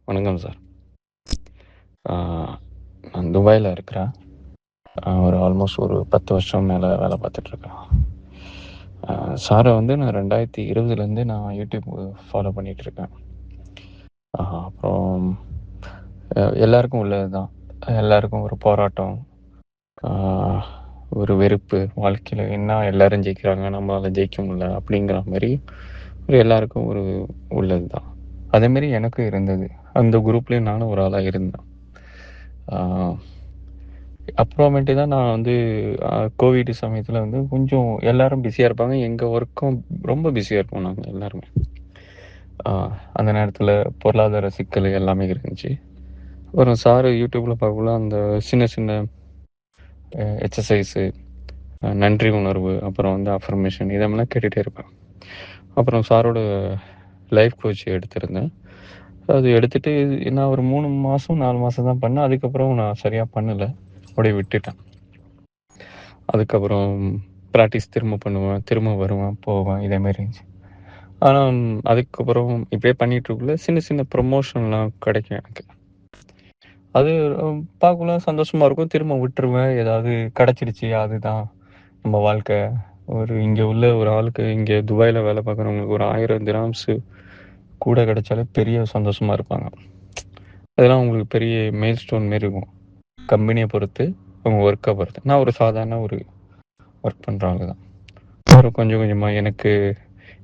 வணக்கம் சார். ஆ, நான் துபாயில இருக்கிறேன். ஒரு ஆல்மோஸ்ட் ஒரு 10 வருஷம் மேலே வேலை பார்த்துட்ருக்கேன். சாரை வந்து நான் 2020லேருந்து நான் யூடியூப் ஃபாலோ பண்ணிகிட்ருக்கேன். அப்புறம் எல்லாருக்கும் உள்ளது தான். எல்லாருக்கும் ஒரு போராட்டம், ஆ, ஒரு வெறுப்பு வாழ்க்கையில். என்ன எல்லாரும் ஜெயிக்கிறாங்க, நம்மளால் ஜெயிக்க முடியல அப்படிங்கிற மாதிரி எல்லாருக்கும் ஒரு உள்ளது தான். அதேமாரி எனக்கும் இருந்தது. அந்த குரூப்லேயும் நானும் ஒரு ஆளாக இருந்தேன். அப்புறமேட்டு தான் நான் வந்து கோவிட் சமயத்தில் வந்து கொஞ்சம் எல்லாரும் பிஸியாக இருப்பாங்க. எங்கள் ஒர்க்கும் ரொம்ப பிஸியாக இருப்போம் நாங்கள் எல்லாருமே. அந்த நேரத்தில் பொருளாதார சிக்கல் எல்லாமே இருந்துச்சு. அப்புறம் சார் யூடியூப்பில் பார்க்கக்குள்ள அந்த சின்ன சின்ன எக்ஸசைஸு, நன்றி உணர்வு, அப்புறம் வந்து அஃபர்மேஷன் இதெல்லாம் கேட்டுகிட்டே இருப்பேன். அப்புறம் சாரோட லைஃப் கோச் எடுத்திருந்தேன். அது எடுத்துகிட்டு நான் ஒரு 3 மாதம் 4 மாதம் தான் பண்ணேன். அதுக்கப்புறம் நான் சரியாக பண்ணலை, அப்படியே விட்டுட்டேன். அதுக்கப்புறம் ப்ராக்டிஸ் திரும்ப பண்ணுவேன், திரும்ப வருவேன், போவேன், இதேமாரி இருந்துச்சு. ஆனால் அதுக்கப்புறம் இப்படியே பண்ணிகிட்ருக்குள்ள சின்ன சின்ன ப்ரொமோஷன்லாம் கிடைக்கும் எனக்கு. அது பார்க்கக்குள்ள சந்தோஷமாக இருக்கும். திரும்ப விட்டுருவேன். ஏதாவது கிடச்சிடுச்சு, அதுதான் நம்ம வாழ்க்கை. இங்கே உள்ள ஒரு ஆளுக்கு இங்கே துபாயில் வேலை பார்க்குறவங்களுக்கு ஒரு 1000 திராம்ஸு கூட கிடைச்சாலே பெரிய சந்தோஷமாக இருப்பாங்க. அதெல்லாம் உங்களுக்கு பெரிய மெயில் ஸ்டோன் மாரி இருக்கும். கம்பெனியை பொறுத்து, அவங்க ஒர்க்கை பொறுத்து. நான் ஒரு சாதாரண ஒரு ஒர்க் பண்ணுறவங்க தான். அப்புறம் கொஞ்சம் கொஞ்சமாக எனக்கு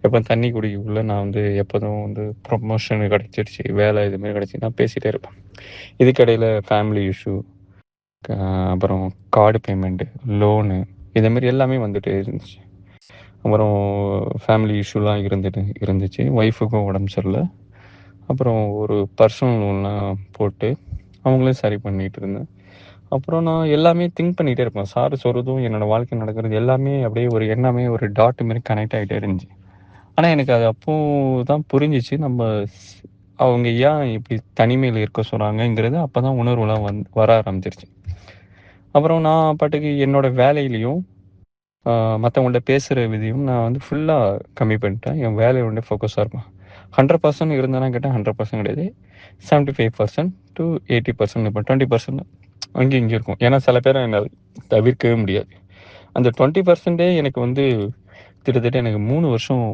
எப்போ தண்ணி குடிக்கக்குள்ள நான் வந்து எப்போதும் வந்து ப்ரொமோஷன் கிடச்சிருச்சு, வேலை இதுமாரி கிடச்சி நான் பேசிகிட்டே இருப்பேன். இதுக்கிடையில் ஃபேமிலி இஷ்யூ, அப்புறம் கார்டு பேமெண்ட்டு, லோனு இதேமாரி எல்லாமே வந்துட்டு இருந்துச்சு. அப்புறம் ஃபேமிலி இஷ்யூலாம் இருந்துச்சு. ஒய்ஃபுக்கும் உடம்பு சரியில்லை. அப்புறம் ஒரு பர்சனல் லோன்லாம் போட்டு அவங்களே சரி பண்ணிகிட்டு இருந்தேன். அப்புறம் நான் எல்லாமே திங்க் பண்ணிகிட்டே இருப்பேன். சார் சொல்கிறதும் என்னோடய வாழ்க்கை நடக்கிறது எல்லாமே அப்படியே ஒரு எண்ணமே ஒரு டாட் மாரி கனெக்ட் ஆகிட்டே இருந்துச்சு. ஆனால் எனக்கு அது அப்போ தான் புரிஞ்சிச்சு, அவங்க ஏன் இப்படி தனிமையில் இருக்க சொல்கிறாங்கங்கிறது அப்போ தான் உணர்வுலாம் வர ஆரம்பிச்சிருச்சு. அப்புறம் நான் பாட்டுக்கு என்னோடய வேலையிலையும் மற்றவங்கள்ட்ட பேசுகிற விதியும் நான் வந்து ஃபுல்லாக கம்மி பண்ணிட்டேன். என் வேலையை ஒன்றே ஃபோக்கஸாக இருப்பேன். 100% இருந்தானா கேட்டால் 100% கிடையாது. 75% to 80% இருப்பேன். 20% அங்கேயும் இங்கேயும் இருக்கும். ஏன்னா சில பேரை என்னால் தவிர்க்கவே முடியாது. அந்த 20% எனக்கு வந்து கிட்டத்தட்ட எனக்கு 3 வருஷம்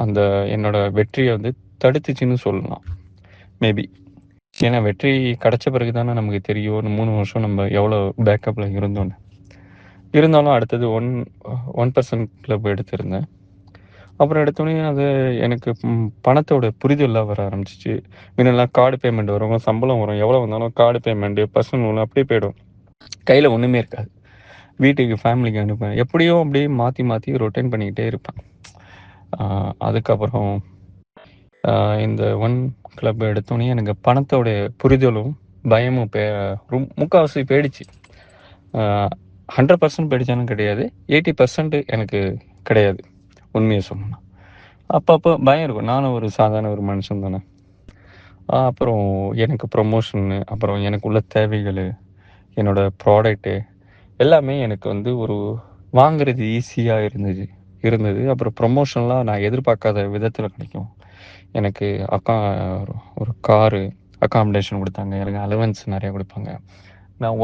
அந்த என்னோட வெற்றியை வந்து தடுத்துச்சுன்னு சொல்லலாம், மேபி. ஏன்னா வெற்றி கிடச்ச பிறகு தானே நமக்கு தெரியும் 3 வருஷம் நம்ம எவ்வளோ பேக்கப்பில் இருந்தோன்னு. இருந்தாலும் அடுத்தது 1% கிளப் எடுத்திருந்தேன். அப்புறம் எடுத்தோடனே அது எனக்கு பணத்தோட புரிதலாக வர ஆரம்பிச்சிச்சு. முன்னெல்லாம் கார்டு பேமெண்ட் வரும், சம்பளம் வரும், எவ்வளோ வந்தாலும் கார்டு பேமெண்ட்டு, பர்சனல் லோன் அப்படியே போயிடும். கையில் ஒன்றுமே இருக்காது. வீட்டுக்கு ஃபேமிலிக்கு அனுப்பேன். எப்படியும் அப்படியே மாற்றி மாற்றி ரொட்டேன் பண்ணிக்கிட்டே இருப்பேன். அதுக்கப்புறம் இந்த கிளப் எடுத்தோடனே எனக்கு பணத்தோட புரிதலும் பயமும் முக்கால்வாசி போயிடுச்சு. 100% போயிடுச்சானு கிடையாது, 80% எனக்கு கிடையாது, உண்மையை சொல்லணும். அப்பப்போ பயம் இருக்கும். நானும் ஒரு சாதாரண ஒரு மனுஷன் தானே. அப்புறம் எனக்கு ப்ரொமோஷனு, அப்புறம் எனக்கு உள்ள தேவைகள், என்னோடய ப்ராடக்ட்டு எல்லாமே எனக்கு வந்து ஒரு வாங்குறது ஈஸியாக இருந்தது. அப்புறம் ப்ரொமோஷன்லாம் நான் எதிர்பார்க்காத விதத்தில் கிடைக்கும். எனக்கு ஒரு காரு, அக்காமடேஷன் கொடுத்தாங்க. எனக்கு அலவன்ஸ் நிறையா கொடுப்பாங்க. நான்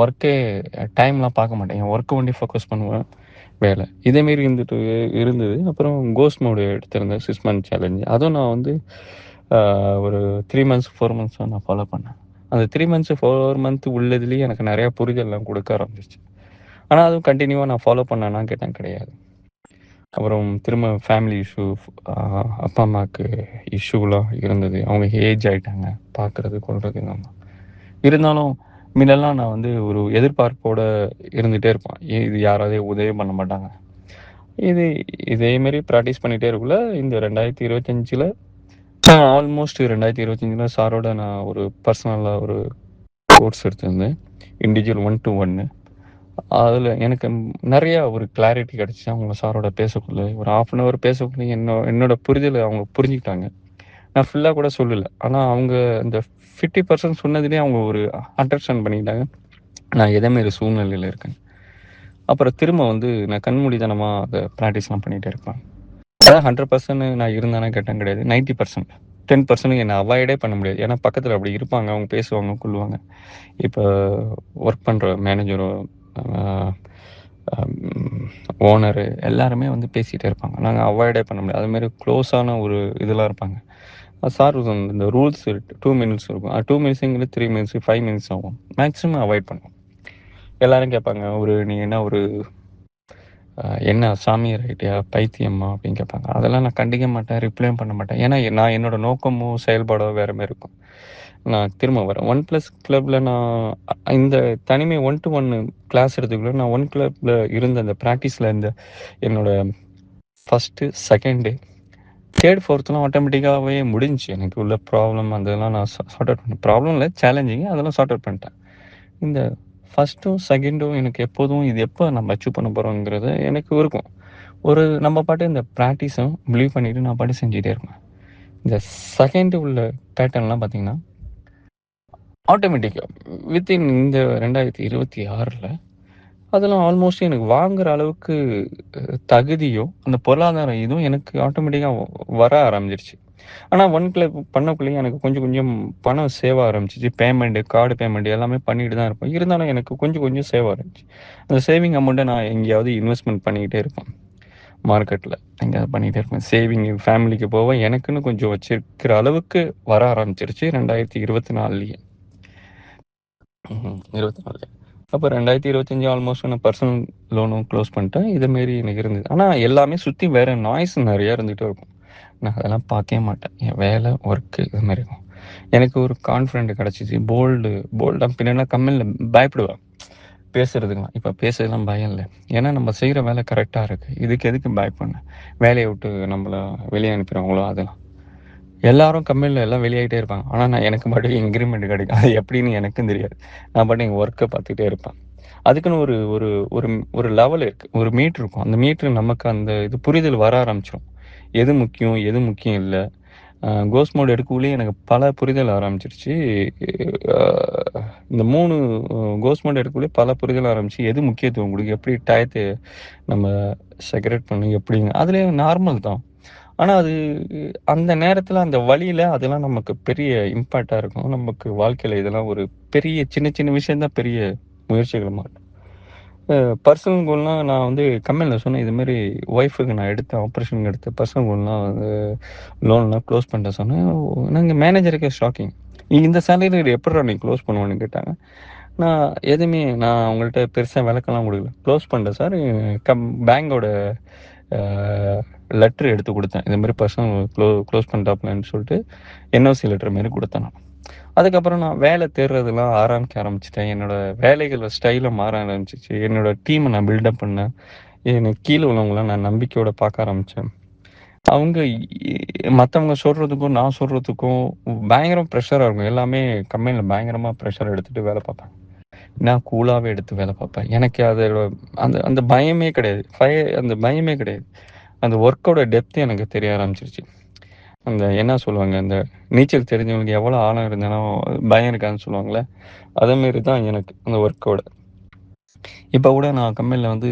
டைம்லாம் பார்க்க மாட்டேன். என் ஒர்க்கை ஒண்டி ஃபோக்கஸ் பண்ணுவேன், வேலை இதேமாரி இருந்தது. அப்புறம் கோஸ்ட் மோடு எடுத்திருந்தேன், 6 மந்த் சேலஞ்சு. அதுவும் நான் வந்து ஒரு 3 மந்த்ஸ் 4 மந்த்ஸ் தான் நான் ஃபாலோ பண்ணேன். அந்த 3 மந்த்ஸ் 4 மந்த் உள்ளதுலேயே எனக்கு நிறையா புரிதல்லாம் கொடுக்க ஆரம்பிச்சிச்சு. ஆனால் அதுவும் கண்டினியூவாக நான் ஃபாலோ பண்ணேன்னா கேட்டேன், கிடையாது. அப்புறம் திரும்ப ஃபேமிலி இஷ்யூ, அப்பா அம்மாவுக்கு இஷ்யூலாம் இருந்தது. அவங்க ஏஜ் ஆகிட்டாங்க, பார்க்குறது கொள்வது நம்ம. இருந்தாலும் முன்னெல்லாம் நான் வந்து ஒரு எதிர்பார்ப்போடு இருந்துகிட்டே இருப்பேன். இது யாராவது உதவி பண்ண மாட்டாங்க. இதேமாரி ப்ராக்டிஸ் பண்ணிகிட்டே இருக்குள்ள இந்த 2025 ஆல்மோஸ்ட் 2025 சாரோட நான் ஒரு பர்சனலாக ஒரு கோர்ஸ் எடுத்திருந்தேன், இண்டிவிஜுவல் 1 to 1. அதில் எனக்கு நிறையா ஒரு கிளாரிட்டி கிடச்சிச்சு. அவங்க சாரோட பேசக்குள்ள ஒரு 1/2 hour பேசக்குள்ள என்னோட புரிதலை அவங்க புரிஞ்சுக்கிட்டாங்க. நான் ஃபுல்லாக கூட சொல்லலை, ஆனால் அவங்க அந்த 50% சொன்னதுலேயே அவங்க ஒரு அண்டர்ஸ்டாண்ட் பண்ணிக்கிட்டாங்க நான் எதேமாரி சூழ்நிலையில் இருக்கேன். அப்புறம் திரும்ப வந்து நான் கண்மூடித்தனமாக அதை ப்ராக்டிஸ்லாம் பண்ணிகிட்டே இருப்பேன். அதான் 100% நான் இருந்தானே கேட்டேன், கிடையாது, 90%. 10% என்ன அவாய்டே பண்ண முடியாது. ஏன்னா பக்கத்துல அப்படி இருப்பாங்க. அவங்க பேசுவாங்க, கொள்ளுவாங்க. இப்ப ஒர்க் பண்ற மேனேஜரோ, அ அம் ஓனரு எல்லாருமே வந்து பேசிட்டே இருப்பாங்க. நாங்க அவாய்டே பண்ண முடியாது. அதுமாரி க்ளோஸான ஒரு இதெல்லாம் இருப்பாங்க. சார் இந்த ரூல்ஸ் 2 மினிட்ஸ் இருக்கும். 2 மினிட்ஸுங்கிறது 3 மினிட்ஸ், 5 மினிட்ஸ் ஆகும். மேக்ஸிமம் அவாய்ட் பண்ணுவோம். எல்லாரும் கேட்பாங்க, நீ என்ன அ "என்ன சாமியார் ஆயிட்டியா? பைத்தியமா?" அப்படின்னு கேட்பாங்க. அதெல்லாம் நான் கண்டுக்க மாட்டேன், ரிப்ளையும் பண்ண மாட்டேன். ஏன்னா நான் என்னோட நோக்கமோ, செயல்பாடோ வேற மாரி இருக்கும். நான் திரும்ப வரேன். 1 பிளஸ் கிளப்ல நான் இந்த தனிமை 1 டூ 1 கிளாஸ் எடுத்துக்கல. நான் 1 கிளப்ல இருந்த அந்த பிராக்டிஸ்ல இருந்த என்னோட 1, 2, 3, 4த்லாம் ஆட்டோமேட்டிக்காவே முடிஞ்சுச்சு. எனக்கு உள்ள ப்ராப்ளம் அதெல்லாம் நான் சார்ட் அவுட் பண்ணேன். ப்ராப்ளம் இல்ல, சேலஞ்சிங் அதெல்லாம் சார்ட் அவுட் பண்ணிட்டேன். இந்த 1ம், 2ம் எனக்கு எப்போதும் இது எப்போ நம்ம அச்சீவ் பண்ண போறோங்கிறது எனக்கு இருக்கும். நம்ம பாட்டு இந்த பிராக்டிஸும் பிலீவ் பண்ணிட்டு நான் பாட்டு செஞ்சுட்டே இருப்பேன். இந்த 2 உள்ள பேட்டர்ன்லாம் பார்த்தீங்கன்னா, ஆட்டோமேட்டிக்கா வித்தின் இந்த 2026ல அதெல்லாம் ஆல்மோஸ்ட் எனக்கு வாங்குற அளவுக்கு தகுதியும், அந்த பொருளாதார இதுவும் எனக்கு ஆட்டோமேட்டிக்கா வர ஆரம்பிச்சிருச்சு. ஆனா 1 கிளப் பண்ணக்குள்ளேயே எனக்கு கொஞ்சம் கொஞ்சம் பணம் சேவ ஆரம்பிச்சுச்சு. பேமெண்ட், கார்டு பேமெண்ட் எல்லாமே பண்ணிட்டு தான் இருப்பேன். இருந்தாலும் எனக்கு கொஞ்சம் கொஞ்சம் சேவ் ஆரம்பிச்சு. அந்த சேவிங் அமௌண்ட்ட நான் எங்கேயாவது இன்வெஸ்ட்மென்ட் பண்ணிக்கிட்டே இருப்பேன். மார்க்கெட்ல எங்கேயாவது பண்ணிட்டே இருப்பேன். சேவிங் ஃபேமிலிக்கு போக எனக்குன்னு கொஞ்சம் வச்சிருக்கிற அளவுக்கு வர ஆரம்பிச்சிருச்சு 2024லயே. 24. அப்ப 2025 ஆல்மோஸ்ட் நான் பர்சனல் லோனும் க்ளோஸ் பண்ணிட்டேன். இது மாரி எனக்கு இருந்தது. ஆனா எல்லாமே சுத்தி வேற நாய்ஸ் நெறைய இருந்துட்டே இருக்கும். நான் அதெல்லாம் பார்க்கவே மாட்டேன். என் வேலை, ஒர்க்கு இது மாரி இருக்கும். எனக்கு ஒரு கான்ஃபிடென்ட் கிடைச்சுச்சு. போல்டா பின்னாடிலாம் கம்பெனில பயப்படுவேன். பேசுறதுக்குலாம். இப்ப பேசலாம் பயம் இல்ல. ஏன்னா நம்ம செய்ற வேலை கரெக்ட்டா இருக்கு. இதுக்கு எதுக்கு பயப்படணும்? வேலைய விட்டு நம்மள வெளிய அனுப்பிருவாங்களோ அதெல்லாம். எல்லாரும் கம்பெனில எல்லாம் வெளியாயிட்டே இருப்பாங்க. ஆனா எனக்கு மட்டும் இன்கிரிமெண்ட் கிடைக்கும். அது எப்படின்னு எனக்கும் தெரியாது. நான் பாட்டுக்கு என் ஒர்க்க பார்த்துட்டே இருப்பேன். அதுக்குன்னு ஒரு ஒரு ஒரு ஒரு லெவல் இருக்கு. ஒரு மீட்டர் இருக்கும். அந்த மீட்டர் நமக்கு அந்த இது புரிதல் வர ஆரம்பிச்சுரும். எது முக்கியம், எது முக்கியம் இல்ல. கோஸ்ட் மோட் எடுக்கக்குள்ளயே எனக்கு பல புரிதல் ஆரம்பிச்சிருச்சு. அ இந்த 3 கோஸ்ட் மோட் எடுக்கக்குள்ளயே பல புரிதல் ஆரம்பிச்சு, எது முக்கியத்துவம் குடுக்கு, எப்படி டயத்த நம்ம செக்ரெட் பண்ணணும் எப்படின்னு. அதுலயும் நார்மல் தான். ஆனா அது அந்த நேரத்துல, அந்த வழியில அதெல்லாம் நமக்கு பெரிய இம்பாக்ட்டா இருக்கும். நமக்கு வாழ்க்கையில இதெல்லாம் ஒரு பெரிய சின்ன சின்ன விஷயம் தான் பெரிய முயற்சிகள மாற்றும். அ பர்சனல் கோல்னா நான் வந்து கம்பெனில சொன்னேன். இது மாரி ஒய்ஃப்‌க்கு நான் எடுத்த ஆப்ரேஷனுக்கு எடுத்த பர்சனல் கோல்லாம் வந்து லோன்லாம் க்ளோஸ் பண்ணிட்டேன் சொன்னேன். நாங்க மேனேஜருக்கே ஷாக்கிங். இந்த சேலரில எப்புட்றா நீ க்ளோஸ் பண்ணுவேன்னு கேட்டாங்க. நான் நான் அவங்கள்ட்ட பெருசா விளக்கம்லாம் குடுக்கல. க்ளோஸ் பண்ணிட்டேன் சார். பேங்கோட அ லெட்டர் எடுத்து குடுத்தேன். இது மாரி பர்சனல் க்ளோஸ் பண்ணிட்டாப்லன்னு சொல்லிட்டு, என்ஓசி லெட்டர் மாரி குடுத்தேன் நான். அதுக்கப்புறம் நான் வேலை தேடுறதெல்லாம் ஆரம்பிச்சுட்டேன். என்னோட வேலைகள் ஸ்டைலும் மாற ஆரம்பிச்சுச்சு. என்னோட டீம நான் பில்டப் பண்ணேன். எனக்கு கீழ உள்ளவங்கள நான் நம்பிக்கையோட பார்க்க ஆரம்பிச்சேன். அவங்க மத்தவங்க சொல்றதுக்கும், நான் சொல்றதுக்கும் பயங்கர பிரஷரா இருக்கும். எல்லாமே கம்பெனில பயங்கரமா பிரஷர் எடுத்துட்டு வேலை பார்ப்பாங்க. நான் கூலாவே எடுத்து வேலை பார்ப்பேன். எனக்கு அதோட அந்த அந்த பயமே கிடையாது. அந்த பயமே கிடையாது. அந்த ஒர்க்கோட டெப்த் எனக்கு தெரிய ஆரம்பிச்சுருச்சு. அந்த என்ன சொல்லுவாங்க, அந்த நீச்சல் தெரிஞ்சவங்களுக்கு எவ்வளோ ஆழம் இருந்தாலும் பயம் இருக்காதுன்னு சொல்லுவாங்கல்ல. அதே மாரி தான் எனக்கு அந்த ஒர்க்கோட. இப்ப கூட நான் கம்பெனில வந்து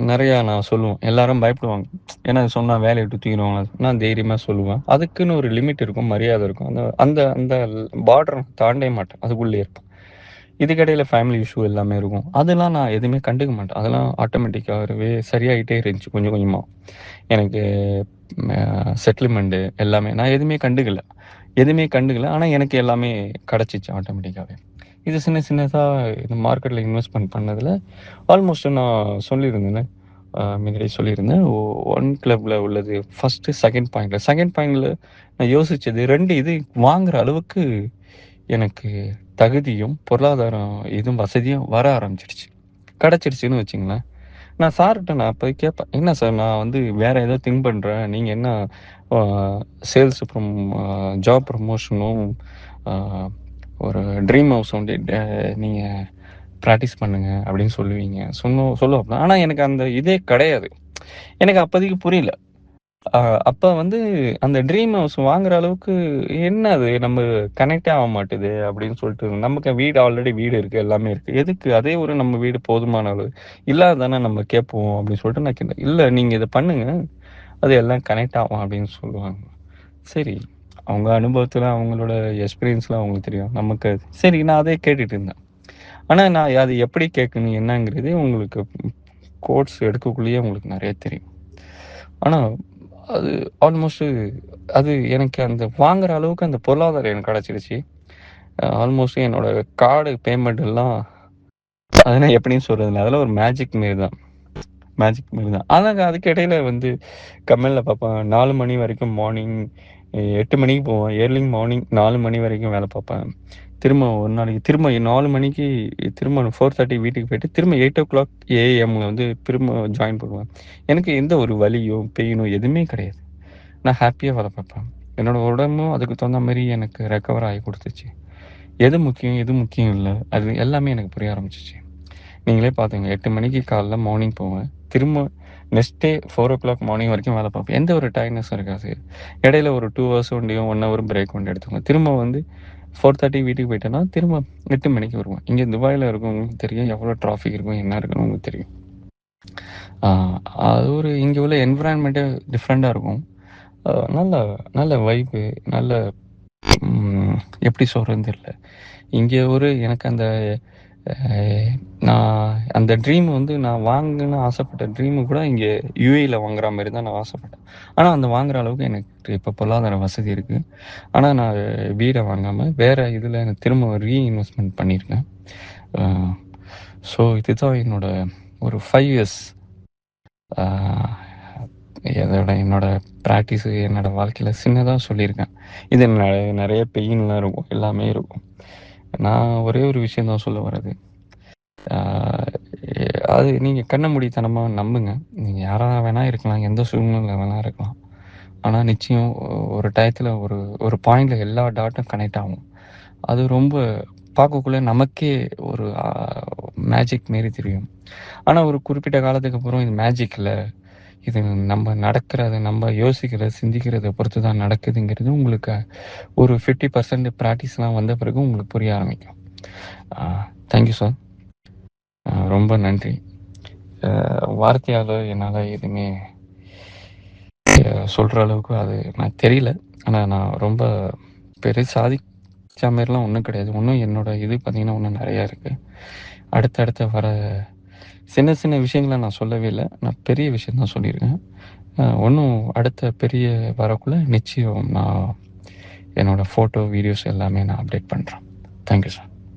நெறையா நான் சொல்லுவேன். எல்லாரும் பயப்படுவாங்க. ஏன்னா சொன்னா வேலைய விட்டு தூக்கிருவாங்களா? நான் தைரியமா சொல்லுவேன். அதுக்குன்னு ஒரு லிமிட் இருக்கும், மரியாதை இருக்கும். அந்த அந்த அந்த பார்டர தாண்டவே மாட்டேன். அதுக்குள்ளயே இருப்பேன். இதுக்கிடையில ஃபேமிலி இஷ்யூ எல்லாமே இருக்கும். அதெல்லாம் நான் எதுவுமே கண்டுக்க மாட்டேன். அதெல்லாம் ஆட்டோமேட்டிக்காவே சரியாயிட்டே இருந்துச்சு கொஞ்சம் கொஞ்சமா. எனக்கு செட்டில்மெண்ட் எல்லாமே நான் எதுவுமே கண்டுக்கல. ஆனா எனக்கு எல்லாமே கிடைச்சுச்சு ஆட்டோமேட்டிக்காவே. இது சின்ன சின்னதா இந்த மார்க்கெட்ல இன்வெஸ்ட்மென்ட் பண்ணதுல ஆல்மோஸ்ட் நான் சொல்லியிருந்தேன்ல. முன்னாடியே சொல்லியிருந்தேன். 1 கிளப்ல உள்ளது 1, 2 பாயிண்ட்ல நான் யோசிச்சது 2 இது வாங்குற அளவுக்கு எனக்கு தகுதியும், பொருளாதாரம் இதுவும் வசதியும் வர ஆரம்பிச்சிடுச்சு. கிடைச்சிடுச்சுன்னு வச்சுங்களேன். நான் போய் கேட்பேன். "என்ன சார் நான் வந்து வேற ஏதோ திங்க் பண்றேன். நீங்க என்ன அ சேல்ஸ் அ ஜாப் ப்ரமோஷனும் அ ஒரு ட்ரீம் ஹவுஸ் வந்து நீங்க பிராக்டிஸ் பண்ணுங்க" அப்படின்னு சொல்லுவீங்க. சொல்லுவாப்ல. ஆனா எனக்கு அந்த இதே கிடையாது. எனக்கு அப்போதைக்கு புரியல. அ அப்ப வந்து அந்த ட்ரீம் ஹவுஸ் வாங்குற அளவுக்கு என்ன அது நம்ம கனெக்ட்டே ஆக மாட்டுது அப்படின்னு சொல்லிட்டு, நமக்கு வீடு இருக்கு, எல்லாமே இருக்கு. எதுக்கு அதே ஒரு நம்ம வீடு போதுமான அளவு. இல்லாத தானே நம்ம கேட்போம் அப்படின்னு சொல்லிட்டு நான் கேட்டேன். இல்ல நீங்க இத பண்ணுங்க. அது எல்லாம் கனெக்ட் ஆகும் அப்படின்னு சொல்லுவாங்க. சரி. அவங்க அனுபவத்துல, அவங்களோட எக்ஸ்பீரியன்ஸ்ல அவங்களுக்கு தெரியும். நமக்கு சரி நான் அதே கேட்டுட்டு இருந்தேன். ஆனா நான் அது எப்படி கேட்கணும் என்னங்கிறது உங்களுக்கு கோர்ஸ் எடுக்கக்குள்ளேயே உங்களுக்கு நெறைய தெரியும். ஆனா அது ஆல்மோஸ்ட் அது எனக்கு அந்த வாங்குற அளவுக்கு அந்த பொருளாதாரம் எனக்கு கிடைச்சிருச்சு. ஆல்மோஸ்ட் என்னோட கார்டு பேமெண்ட் எல்லாம் அதெல்லாம் எப்படின்னு சொல்றதுல்ல. அதெல்லாம் ஒரு மேஜிக் மாரி தான். மேஜிக் மாரி தான். ஆனாங்க அதுக்கு இடையில வந்து கம்பெனில பார்ப்பேன். 4 மணி வரைக்கும் மார்னிங் 8 மணிக்கு போவேன். ஏர்லி மார்னிங் 4 மணி வரைக்கும் வேலை பார்ப்பேன். திரும்ப ஒரு நாளைக்கு திரும்ப 4 மணிக்கு திரும்ப 4:30 வீட்டுக்கு போயிட்டு, திரும்ப 8:00 ஏஎம்ல வந்து திரும்ப ஜாயின் பண்ணுவேன். எனக்கு எந்த ஒரு வலியோ, பெயினோ எதுவுமே கிடையாது. நான் ஹேப்பியா வேலை பார்ப்பேன். என்னோட உடம்பும் அதுக்கு தகுந்த மாரி எனக்கு ரெக்கவர் ஆகி குடுத்துச்சு. எது முக்கியம், எது முக்கியம் இல்ல. அது எல்லாமே எனக்கு புரிய ஆரம்பிச்சுச்சு. நீங்களே பார்த்துங்க 8 மணிக்கு காலைல மார்னிங் போவேன். திரும்ப நெக்ஸ்ட் டே 4:00 மார்னிங் வரைக்கும் வேலை பார்ப்பேன். எந்த ஒரு டயர்ட்னஸும் இருக்காது. இடையில ஒரு 2 ஹவர்ஸ் ஒண்டியும் 1 ஹவர் பிரேக் ஒண்டி எடுத்துக்குவேன். திரும்ப வந்து 4:30 வீட்டுக்கு போயிட்டேன்னா, திரும்ப 8 மணிக்கு வருவேன். இங்க துபாயில இருக்கவங்களுக்கு தெரியும் எவ்வளோ டிராஃபிக் இருக்கும், என்ன இருக்குன்னு உங்களுக்கு தெரியும். ஆ அது ஒரு இங்க உள்ள என்விரான்மெண்ட்டே டிஃப்ரெண்ட்டா இருக்கும். நல்ல நல்ல வைபு, நல்ல எப்படி சொல்றதுன்னு தெரியல. இங்க ஒரு எனக்கு அந்த நான் அந்த ட்ரீம் வந்து நான் வாங்கணும்னு ஆசைப்பட்ட ட்ரீமு கூட இங்க யுஏஇல வாங்குற மாரி தான் நான் ஆசைப்பட்டேன். ஆனா, அந்த வாங்குற அளவுக்கு எனக்கு இப்ப பொருளாதார வசதி இருக்கு. ஆனா, நான் வீட வாங்காம வேற இதுல திரும்ப ரீஇன்வெஸ்ட்மென்ட் பண்ணியிருக்கேன். அ ஸோ இதுதான் என்னோட ஒரு 5 இயர்ஸ் ஆ என்னோட பிராக்டிஸு, என்னோட வாழ்க்கையில சின்னதா சொல்லியிருக்கேன். இது நெறைய பெயின்லாம் இருக்கும். எல்லாமே இருக்கும். நான் ஒரே ஒரு விஷயம் தான் சொல்ல வரது. ஆ அது நீங்க கண்ண மூடித்தனமா நம்புங்க. நீங்க யாரா வேணா இருக்கலாம். எந்த சூழ்நிலையில வேணா இருக்கலாம். ஆனா நிச்சயம் ஒரு டயத்துல ஒரு பாயிண்ட்ல எல்லா டாட்டும் கனெக்ட் ஆகும். அது ரொம்ப பார்க்கக்குள்ள நமக்கே ஒரு மேஜிக் மாரி தெரியும். ஆனா ஒரு குறிப்பிட்ட காலத்துக்கு அப்புறம் இது மேஜிக் இல்ல. இது நம்ம நடக்கிறது, நம்ம யோசிக்கிறது, சிந்திக்கிறத பொறுத்து தான் நடக்குதுங்கிறது உங்களுக்கு ஒரு 50% பிராக்டிஸ்லாம் வந்த பிறகு உங்களுக்கு புரிய ஆரம்பிக்கும். Thank you sir. ரொம்ப நன்றி. வார்த்தையால என்னால எதுவுமே சொல்ற அளவுக்கு அது நான் தெரியல. ஆனா நான் ரொம்ப சாதிச்ச மாரிலாம் ஒண்ணும் கிடையாது. இன்னும் என்னோட இது பார்த்தீங்கன்னா, இன்னும் நெறையா இருக்கு. அடுத்தடுத்து வர சின்ன சின்ன விஷயங்கள நான் சொல்லவே இல்ல. நான் பெரிய விஷயம் தான் சொல்லியிருக்கேன். இன்னும் அடுத்த பெரிய வரக்குள்ள நிச்சயம் நான் என்னோட ஃபோட்டோ, வீடியோஸ் எல்லாமே நான் அப்டேட் பண்றேன். Thank you sir.